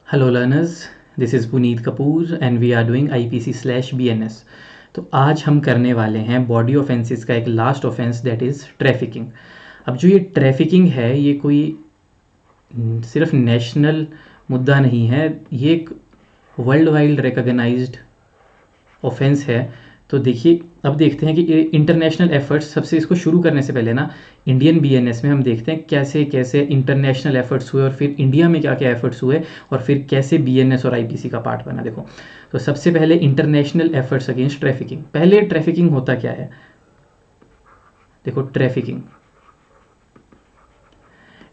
Hello learners, this is Puneet Kapoor and we are doing IPC/BNS। तो आज हम करने वाले हैं बॉडी ऑफेंसेस का एक last offence, that is trafficking. अब जो ये ट्रैफिकिंग है, ये कोई सिर्फ नेशनल मुद्दा नहीं है, ये एक वर्ल्ड वाइड रिकॉग्नाइज्ड ऑफेंस है। तो देखिए, अब देखते हैं कि इंटरनेशनल एफर्ट्स, सबसे इसको शुरू करने से पहले ना इंडियन BNS में हम देखते हैं कैसे कैसे इंटरनेशनल एफर्ट्स हुए और फिर इंडिया में क्या क्या एफर्ट्स हुए और फिर कैसे BNS और IPC का पार्ट बना। देखो, तो सबसे पहले इंटरनेशनल एफर्ट्स अगेंस्ट ट्रैफिकिंग। पहले ट्रैफिकिंग होता क्या है? देखो, ट्रैफिकिंग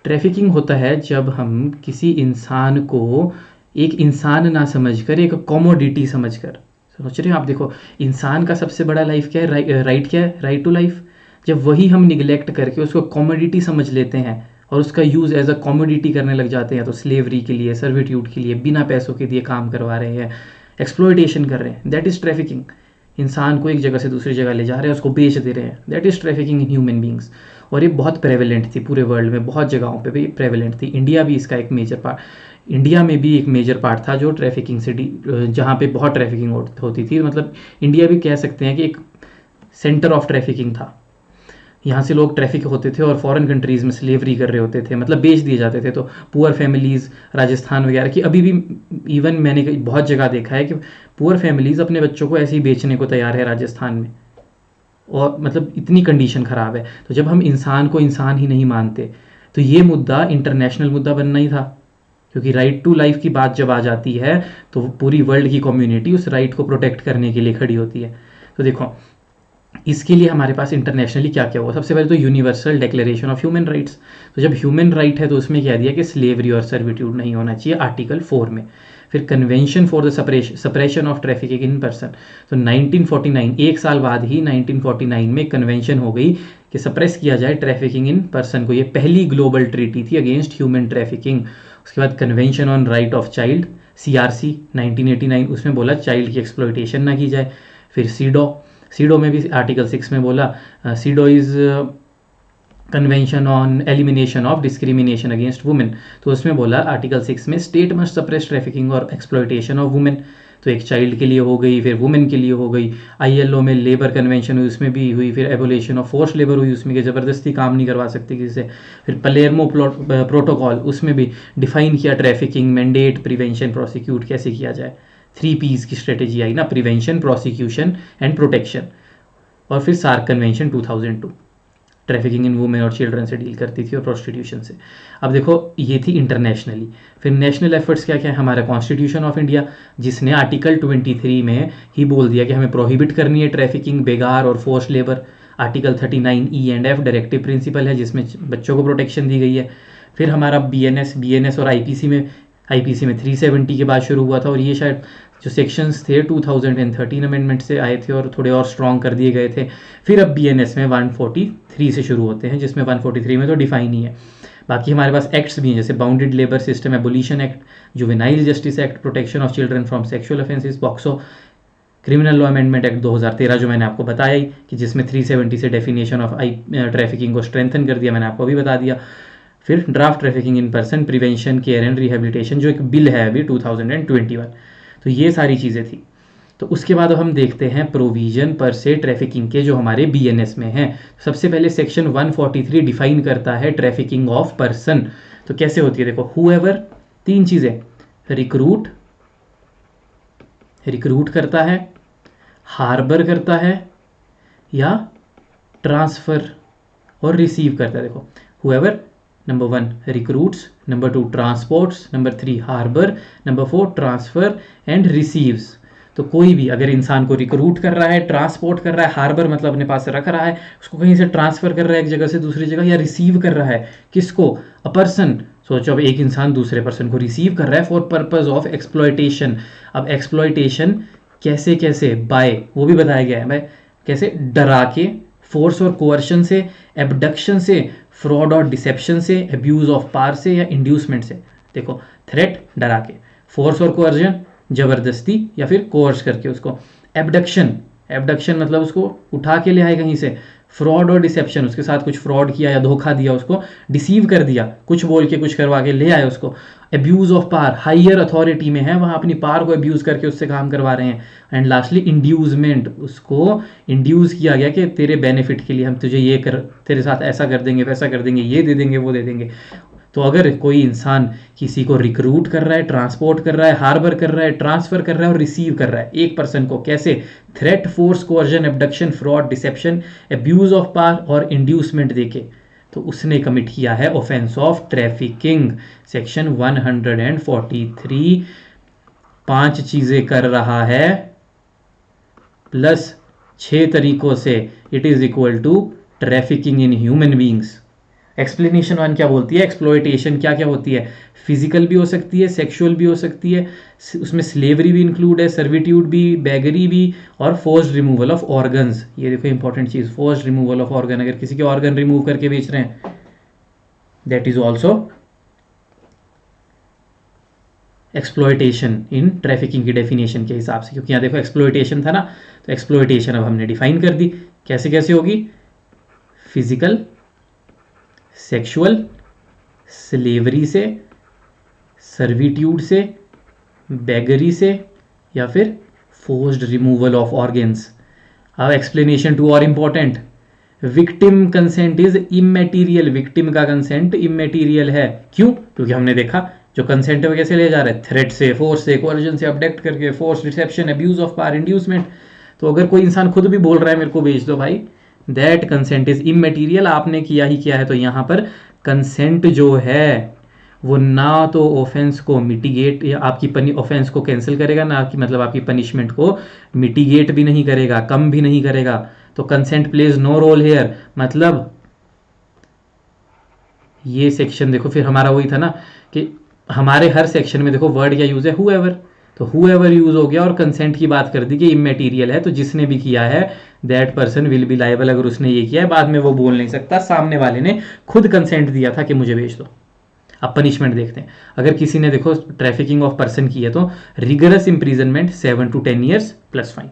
ट्रैफिकिंग होता है जब हम किसी इंसान को एक इंसान ना समझकर एक कॉमोडिटी समझकर, सोच रहे हो आप? देखो, इंसान का सबसे बड़ा लाइफ क्या है? राइट क्या है? Right to life. जब वही हम निगलेक्ट करके उसको कॉमोडिटी समझ लेते हैं और उसका यूज़ एज अ कॉमोडिटी करने लग जाते हैं, तो स्लेवरी के लिए, सर्विट्यूड के लिए, बिना पैसों के दिए काम करवा रहे हैं, एक्सप्लॉयटेशन कर रहे हैं, दैट इज़ ट्रैफिकिंग। इंसान को एक जगह से दूसरी जगह ले जा रहे हैं, उसको बेच दे रहे हैं, that is trafficking in human beings. और ये बहुत प्रेवलेंट थी पूरे वर्ल्ड में, बहुत जगहों पे भी प्रेवलेंट थी। इंडिया भी इसका एक मेजर पार्ट, इंडिया में भी एक मेजर पार्ट था जो ट्रैफिकिंग से जहाँ पे बहुत ट्रैफिकिंग होती थी। मतलब इंडिया भी कह सकते हैं कि एक सेंटर ऑफ ट्रैफिकिंग था। यहाँ से लोग ट्रैफिक होते थे और फॉरेन कंट्रीज़ में स्लेवरी कर रहे होते थे, मतलब बेच दिए जाते थे। तो पुअर फैमिलीज़, राजस्थान वगैरह की अभी भी, इवन मैंने बहुत जगह देखा है कि पुअर फैमिलीज़ अपने बच्चों को ऐसे ही बेचने को तैयार है राजस्थान में। और मतलब इतनी कंडीशन ख़राब है। तो जब हम इंसान को इंसान ही नहीं मानते, तो ये मुद्दा इंटरनेशनल मुद्दा बनना ही था। क्योंकि राइट टू लाइफ की बात जब आ जाती है, तो पूरी वर्ल्ड की कम्युनिटी उस राइट को प्रोटेक्ट करने के लिए खड़ी होती है। तो देखो, इसके लिए हमारे पास इंटरनेशनली क्या क्या हुआ? सबसे पहले तो universal declaration of human rights. तो जब ह्यूमन राइट है तो उसमें कह दिया कि स्लेवरी और सर्विट्यूड नहीं होना चाहिए, आर्टिकल 4 में। फिर convention for the suppression of trafficking in person. तो 1949, एक साल बाद ही 1949 में कन्वेंशन हो गई कि सप्रेस किया जाए ट्रैफिकिंग इन पर्सन को। ये पहली ग्लोबल ट्रीटी थी अगेंस्ट ह्यूमन ट्रैफिकिंग। उसके बाद convention on right of child, CRC 1989, उसमें बोला चाइल्ड की एक्सप्लॉयटेशन ना की जाए। फिर सीडो में भी आर्टिकल 6 में बोला, CEDAW is convention on elimination of discrimination against women. तो उसमें बोला आर्टिकल 6 में स्टेट मस्ट सप्रेस ट्रैफिकिंग और एक्सप्लॉयटेशन ऑफ वुमेन। तो एक चाइल्ड के लिए हो गई, फिर वुमेन के लिए हो गई। ILO में लेबर कन्वेंशन हुई, उसमें भी हुई। फिर एबोलिशन ऑफ फोर्स लेबर हुई, उसमें कि ज़बरदस्ती काम नहीं करवा सकती किसी से। फिर पलेर्मो प्रोटोकॉल, उसमें भी डिफाइन किया ट्रैफिकिंग, मैंडेट, प्रिवेंशन, प्रोसिक्यूट कैसे किया जाए। 3 P's की स्ट्रेटेजी आई ना, प्रिवेंशन, प्रोसिक्यूशन एंड प्रोटेक्शन। और फिर SAARC convention 2002 trafficking in women और चिल्ड्रन से डील करती थी और प्रोस्टिट्यूशन से। अब देखो, ये थी इंटरनेशनली। फिर नेशनल एफर्ट्स क्या क्या है? हमारा कॉन्स्टिट्यूशन ऑफ इंडिया, जिसने आर्टिकल 23 में ही बोल दिया कि हमें प्रोहिबिट करनी है ट्रैफिकिंग, बेगार और force labour. Article 39E and F directive principle है, जिसमें बच्चों को प्रोटेक्शन दी गई है। फिर हमारा BNS और IPC में 370 के बाद शुरू हुआ था, और ये शायद जो सेक्शंस थे 2013 अमेंडमेंट से आए थे और थोड़े और स्ट्रॉन्ग कर दिए गए थे। फिर अब BNS में 143 से शुरू होते हैं, जिसमें 143 में तो डिफाइन ही है। बाकी हमारे पास एक्ट्स भी हैं, जैसे bounded labour system abolition act, juvenile justice act, protection of children from sexual offences, POCSO, criminal law amendment act 2013, जो मैंने आपको बताया ही कि जिसमें 370 से डेफिनेशन ऑफ ट्रैफिकिंग को स्ट्रेंथन कर दिया, मैंने आपको अभी बता दिया। फिर draft trafficking in person, prevention, care and rehabilitation, जो एक बिल है अभी 2021। तो ये सारी चीज़ें थी। तो उसके बाद हम देखते हैं प्रोविजन पर से ट्रैफिकिंग के जो हमारे BNS में हैं। सबसे पहले सेक्शन 143 डिफाइन करता है ट्रैफिकिंग ऑफ पर्सन। तो कैसे होती है? देखो, हुएवर, 3 चीज़ें, रिक्रूट करता है, हार्बर करता है, या ट्रांसफ़र और रिसीव करता है। देखो, however, number 1 recruits, number 2 transports, number 3 harbour, number 4 transfer and receives. तो कोई भी अगर इंसान को रिक्रूट कर रहा है, ट्रांसपोर्ट कर रहा है, हार्बर मतलब अपने पास रख रहा है, उसको कहीं से ट्रांसफ़र कर रहा है एक जगह से दूसरी जगह, या रिसीव कर रहा है, किसको? A person. सोचो, अब एक इंसान दूसरे पर्सन को रिसीव कर रहा है फॉर पर्पज़ ऑफ एक्सप्लॉयटेशन। अब एक्सप्लॉयटेशन कैसे कैसे? बाय, वो भी बताया गया है भाई, कैसे? डरा के, फोर्स और कोअर्शन से, एबडक्शन से, फ्रॉड और डिसेप्शन से, अब्यूज़ ऑफ पावर से, या इंड्यूसमेंट से। देखो, थ्रेट, डरा के, फोर्स और कोअर्जन, जबरदस्ती या फिर कोर्स करके उसको, एबडक्शन एबडक्शन मतलब उसको उठा के ले आए कहीं से। फ्रॉड और डिसेप्शन, उसके साथ कुछ फ्रॉड किया या धोखा दिया, उसको डिसीव कर दिया, कुछ बोल के कुछ करवा के ले आए उसको। Abuse of power, higher authority में है वहाँ अपनी पावर को एब्यूज करके उससे काम करवा रहे हैं। एंड लास्टली इंड्यूसमेंट, उसको इंड्यूस किया गया कि तेरे बेनिफिट के लिए हम तुझे ये कर, तेरे साथ ऐसा कर देंगे, वैसा कर देंगे, ये दे देंगे, वो दे देंगे। तो अगर कोई इंसान किसी को रिक्रूट कर रहा है, ट्रांसपोर्ट कर रहा है, हार्बर कर रहा है, ट्रांसफर कर रहा है और रिसीव कर रहा है एक पर्सन को, कैसे? Threat, force, coercion, abduction, fraud, deception, abuse of power और इंड्यूसमेंट देके, तो उसने कमिट किया है ऑफेंस ऑफ ट्रैफिकिंग, सेक्शन 143। 5 चीजें कर रहा है प्लस 6 तरीकों से, it is equal to trafficking in human beings. Explanation 1 क्या बोलती है? एक्सप्लॉयटेशन क्या क्या होती है? फिजिकल भी हो सकती है, सेक्सुअल भी हो सकती है, उसमें स्लेवरी भी इंक्लूड है, सर्विट्यूड भी, बैगरी भी, और फोर्स्ड रिमूवल ऑफ ऑर्गन्स। ये देखो इंपॉर्टेंट चीज, फोर्स्ड रिमूवल ऑफ ऑर्गन, अगर किसी के ऑर्गन रिमूव करके बेच रहे हैं, that is also exploitation in trafficking की डेफिनेशन के हिसाब से। क्योंकि यहाँ देखो एक्सप्लॉयटेशन था ना, तो एक्सप्लॉयटेशन अब हमने डिफाइन कर दी, कैसे कैसे होगी? फिजिकल, सेक्सुअल, स्लेवरी से, सर्विट्यूड से, बेगरी से, या फिर फोर्स्ड रिमूवल ऑफ ऑर्गन्स। अब एक्सप्लेनेशन 2 और important, victim consent is immaterial. Victim का कंसेंट इमेटीरियल है, क्यों? क्योंकि हमने देखा जो कंसेंट है वो कैसे ले जा रहा है? थ्रेट से, फोर्स से, कोअर्जन से, अबडक्ट करके, force, deception, abuse of power, inducement. तो अगर कोई इंसान खुद भी बोल रहा है मेरे को बेच दो भाई, दैट कंसेंट इज इमेटीरियल, आपने किया ही किया है। तो यहाँ पर कंसेंट जो है वो ना तो ऑफेंस को मिटिगेट या आपकी ऑफेंस को कैंसिल करेगा, ना कि मतलब आपकी पनिशमेंट को मिटिगेट भी नहीं करेगा, कम भी नहीं करेगा। तो consent plays no role here. मतलब ये सेक्शन देखो, फिर हमारा वही था ना कि हमारे हर सेक्शन में देखो वर्ड क्या यूज है? हुएवर। तो हुएवर यूज हो गया और कंसेंट की बात कर दी कि इमेटीरियल है, तो जिसने भी किया है that person will be liable. अगर उसने ये किया है, बाद में वो बोल नहीं सकता, सामने वाले ने खुद कंसेंट दिया था कि मुझे बेच दो। अब पनिशमेंट देखते हैं। अगर किसी ने देखो ट्रैफिकिंग ऑफ पर्सन की है तो rigorous imprisonment 7 to 10 years plus fine.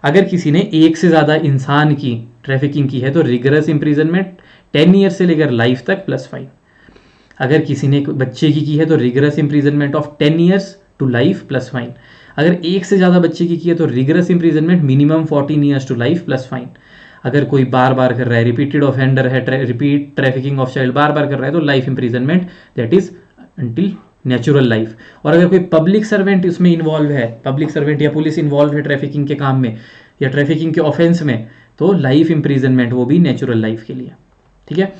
अगर किसी ने एक से ज़्यादा इंसान की ट्रैफिकिंग की है तो रिगरस इंप्रिजनमेंट 10 years से लेकर लाइफ तक प्लस फाइन। अगर किसी ने बच्चे की है तो rigorous imprisonment of 10 years to life plus fine. अगर एक से ज़्यादा बच्चे की है तो rigorous imprisonment minimum 14 years to life plus fine. अगर कोई बार बार कर रहा है, रिपीटेड ऑफेंडर है, रिपीट ट्रैफिकिंग ऑफ चाइल्ड बार बार कर रहा है, तो life imprisonment, that is until natural life. और अगर कोई पब्लिक सर्वेंट इसमें इन्वॉल्व है, पब्लिक सर्वेंट या पुलिस इन्वॉल्व है ट्रैफिकिंग के काम में या ट्रैफिकिंग के ऑफेंस में, तो लाइफ इंप्रिजनमेंट, वो भी नेचुरल लाइफ के लिए। ठीक है,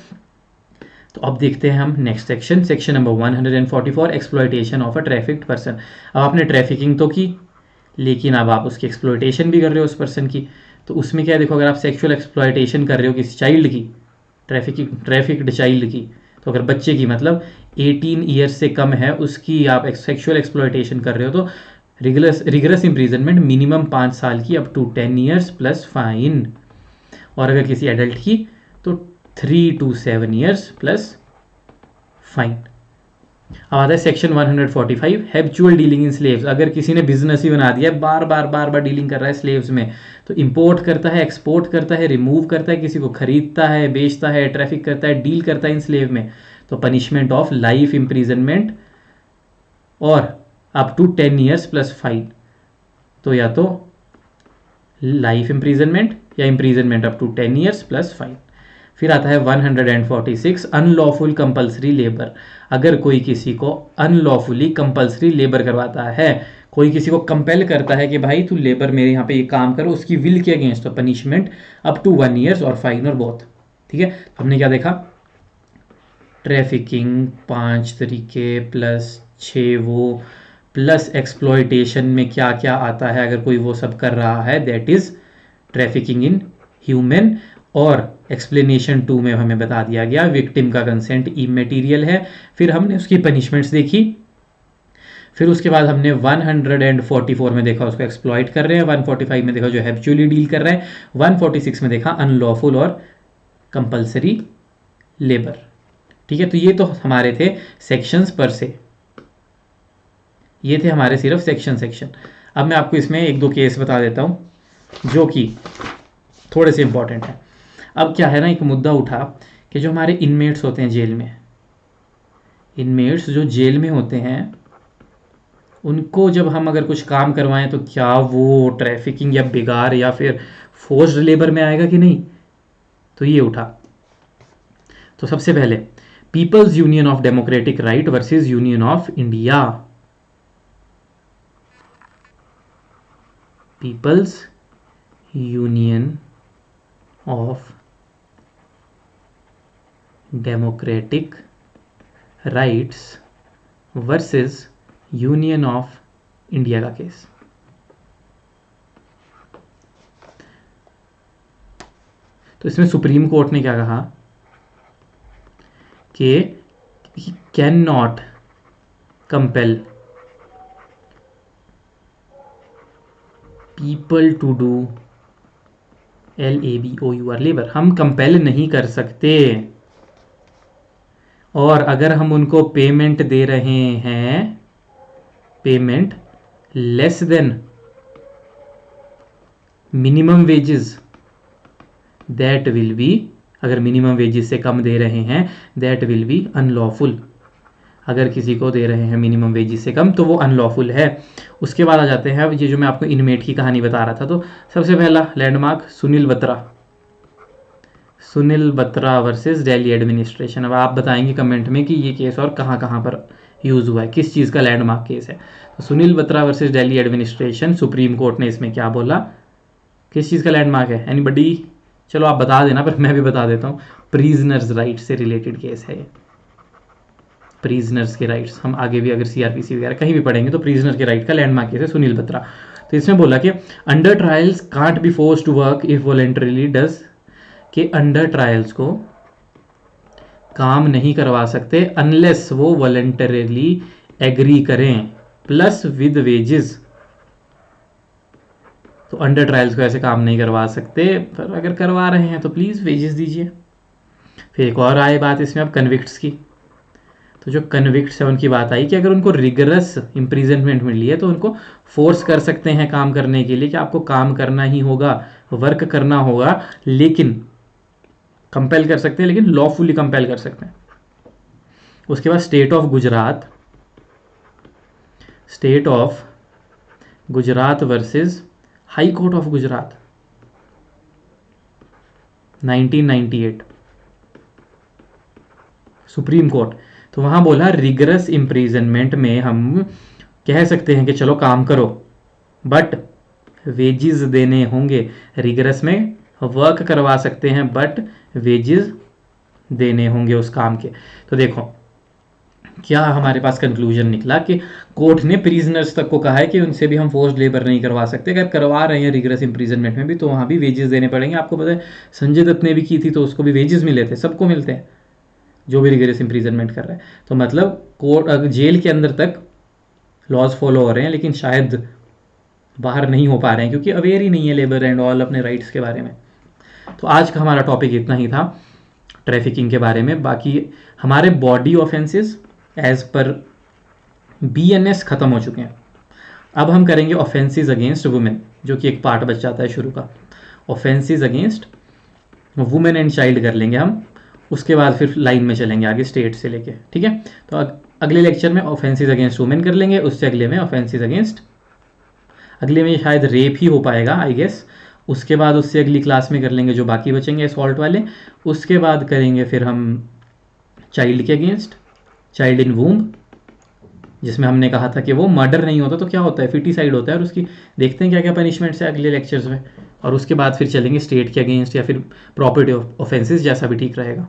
तो अब देखते हैं हम next section, section number 144, exploitation of a trafficked person. अब आपने ट्रैफिकिंग तो की, लेकिन अब आप उसकी एक्सप्लॉयटेशन भी कर रहे हो उस पर्सन की। तो उसमें क्या है, देखो अगर आप सेक्सुअल एक्सप्लॉयटेशन कर रहे हो किसी चाइल्ड की, ट्रैफिक्ड चाइल्ड की, तो अगर बच्चे की मतलब 18 ईयर्स से कम है उसकी आप सेक्सुअल एक्सप्लॉयटेशन कर रहे हो तो रिगरस इंप्रिजनमेंट मिनिमम 5 साल की up to 10 years plus fine. और अगर किसी एडल्ट की तो 3 to 7 years प्लस फाइन। अब आता है section 145, habitual dealing in slaves. अगर किसी ने बिजनेस ही बना दिया, बार बार डीलिंग कर रहा है स्लेव्स में, तो इंपोर्ट करता है, एक्सपोर्ट करता है, रिमूव करता है, किसी को खरीदता है, बेचता है, ट्रैफिक करता है, डील करता है इन स्लेव में, तो पनिशमेंट ऑफ लाइफ इंप्रिजनमेंट और up to 10 years plus fine. तो या तो लाइफ इंप्रिजनमेंट या imprisonment up to 10 years plus fine. फिर आता है 146, अनलॉफुल कंपल्सरी लेबर। अगर कोई किसी को अनलॉफुली कंपल्सरी लेबर करवाता है, कोई किसी को कंपेल करता है कि भाई तू लेबर मेरे यहाँ पे ये काम करो, उसकी विल के अगेंस्ट, तो पनिशमेंट अप टू 1 years और फाइन और बोथ। ठीक है, हमने क्या देखा? ट्रैफिकिंग 5 तरीके प्लस 6 वो, प्लस एक्सप्लॉयटेशन में क्या क्या आता है अगर कोई वो सब कर रहा है, that is trafficking in human. और एक्सप्लेनेशन 2 में हमें बता दिया गया विक्टिम का कंसेंट इमेटीरियल है। फिर हमने उसकी पनिशमेंट्स देखी, फिर उसके बाद हमने 144 में देखा उसको एक्सप्लॉइट कर रहे हैं, 145 में देखा जो हैबिचुअली डील कर रहे हैं, 146 में देखा अनलॉफुल और कंपल्सरी लेबर। ठीक है, तो ये तो हमारे थे सेक्शंस पर से, ये थे हमारे सिर्फ सेक्शन। अब मैं आपको इसमें 1-2 केस बता देता हूँ। जो कि थोड़े से इंपॉर्टेंट है। अब क्या है ना, एक मुद्दा उठा कि जो हमारे इनमेट्स होते हैं जेल में, इनमेट्स जो जेल में होते हैं, उनको जब हम अगर कुछ काम करवाएं तो क्या वो ट्रैफिकिंग या बिगाड़ या फिर फोर्स्ड लेबर में आएगा कि नहीं, तो ये उठा। तो सबसे पहले people's union of democratic right versus union of India. People's union of democratic rights versus union of India का केस। तो इसमें सुप्रीम कोर्ट ने क्या कहा कि can not compel people to do LABOUR labour, हम कंपेल नहीं कर सकते, और अगर हम उनको पेमेंट दे रहे हैं, payment less than minimum wages, that will be, अगर मिनिमम वेजेस से कम दे रहे हैं दैट विल बी अनलॉफुल। अगर किसी को दे रहे हैं मिनिमम वेजेस से कम तो वो अनलॉफुल है। उसके बाद आ जाते हैं, ये जो मैं आपको इनमेट की कहानी बता रहा था, तो सबसे पहला landmark Sunil Batra, Sunil Batra versus Delhi administration. अब आप बताएंगे कमेंट में कि ये केस और कहाँ कहाँ पर यूज़ हुआ है, किस चीज़ का लैंडमार्क केस है। तो Sunil Batra versus Delhi administration, supreme court ने इसमें क्या बोला, किस चीज़ का लैंडमार्क है, एनीबडी? चलो आप बता देना, पर मैं भी बता देता हूँ, प्रिजनर्स राइट से रिलेटेड केस है ये। प्रिजनर्स के राइट्स हम आगे भी अगर CRPC वगैरह कहीं भी पढ़ेंगे तो प्रिजनर के राइट का लैंडमार्क केस है सुनील बत्रा। तो इसमें बोला कि under trials can't be force to work if voluntarily does, कि अंडर ट्रायल्स को काम नहीं करवा सकते अनलेस वो वॉलेंटरीली एग्री करें प्लस विद वेजेस। तो अंडर ट्रायल्स को ऐसे काम नहीं करवा सकते, पर अगर करवा रहे हैं तो प्लीज़ वेजेस दीजिए। फिर एक और आए बात इसमें अब कन्विक्ट्स की। तो जो कन्विक्ट्स है उनकी बात आई कि अगर उनको रिगरस इम्प्रिजनमेंट मिली है तो उनको फोर्स कर सकते हैं काम करने के लिए, कि आपको काम करना ही होगा, वर्क करना होगा, लेकिन कंपेल कर सकते हैं, लेकिन लॉफुली कंपेल कर सकते हैं। उसके बाद state of Gujarat, state of Gujarat versus high court of Gujarat 1998, supreme court. तो वहां बोला रिगरस इम्प्रिजनमेंट में हम कह सकते हैं कि चलो काम करो, बट वेजेस देने होंगे। रिगरस में वर्क करवा सकते हैं बट वेजेस देने होंगे उस काम के। तो देखो क्या हमारे पास कंक्लूजन निकला कि कोर्ट ने प्रिजनर्स तक को कहा है कि उनसे भी हम फोर्स्ड लेबर नहीं करवा सकते, अगर करवा रहे हैं रिगरस इम्प्रिजनमेंट में भी तो वहाँ भी वेजेस देने पड़ेंगे। आपको पता है संजय दत्त ने भी की थी तो उसको भी वेजेस मिले थे, सबको मिलते हैं जो भी रिगरस इम्प्रिजनमेंट कर रहा है। तो मतलब कोर्ट जेल के अंदर तक लॉज फॉलो हो रहे हैं, लेकिन शायद बाहर नहीं हो पा रहे हैं क्योंकि अवेयर ही नहीं है लेबर एंड ऑल अपने राइट्स के बारे में। तो आज का हमारा टॉपिक इतना ही था ट्रैफिकिंग के बारे में। बाकी हमारे body offences as per BNS ख़त्म हो चुके हैं। अब हम करेंगे ऑफेंसेस अगेंस्ट वुमेन, जो कि एक पार्ट बच जाता है शुरू का। Offences against women and child कर लेंगे हम, उसके बाद फिर लाइन में चलेंगे आगे स्टेट से लेके, ठीक है। तो अगले लेक्चर में ऑफेंसेस अगेंस्ट वुमेन कर लेंगे, उससे अगले में ऑफेंसेस अगेंस्ट, अगले में शायद रेप ही हो पाएगा आई गेस। उसके बाद उससे अगली क्लास में कर लेंगे जो बाकी बचेंगे असॉल्ट वाले। उसके बाद करेंगे फिर हम चाइल्ड के अगेंस्ट, चाइल्ड इन वूम, जिसमें हमने कहा था कि वो मर्डर नहीं होता तो क्या होता है, फिटिसाइड होता है, और उसकी देखते हैं क्या क्या पनिशमेंट्स है अगले लेक्चर्स में। और उसके बाद फिर चलेंगे स्टेट के अगेंस्ट या फिर प्रॉपर्टी ऑफेंसेस, जैसा भी ठीक रहेगा।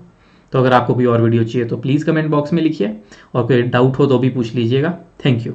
तो अगर आपको कोई और वीडियो चाहिए तो प्लीज़ कमेंट बॉक्स में लिखिए, और कोई डाउट हो तो भी पूछ लीजिएगा। Thank you.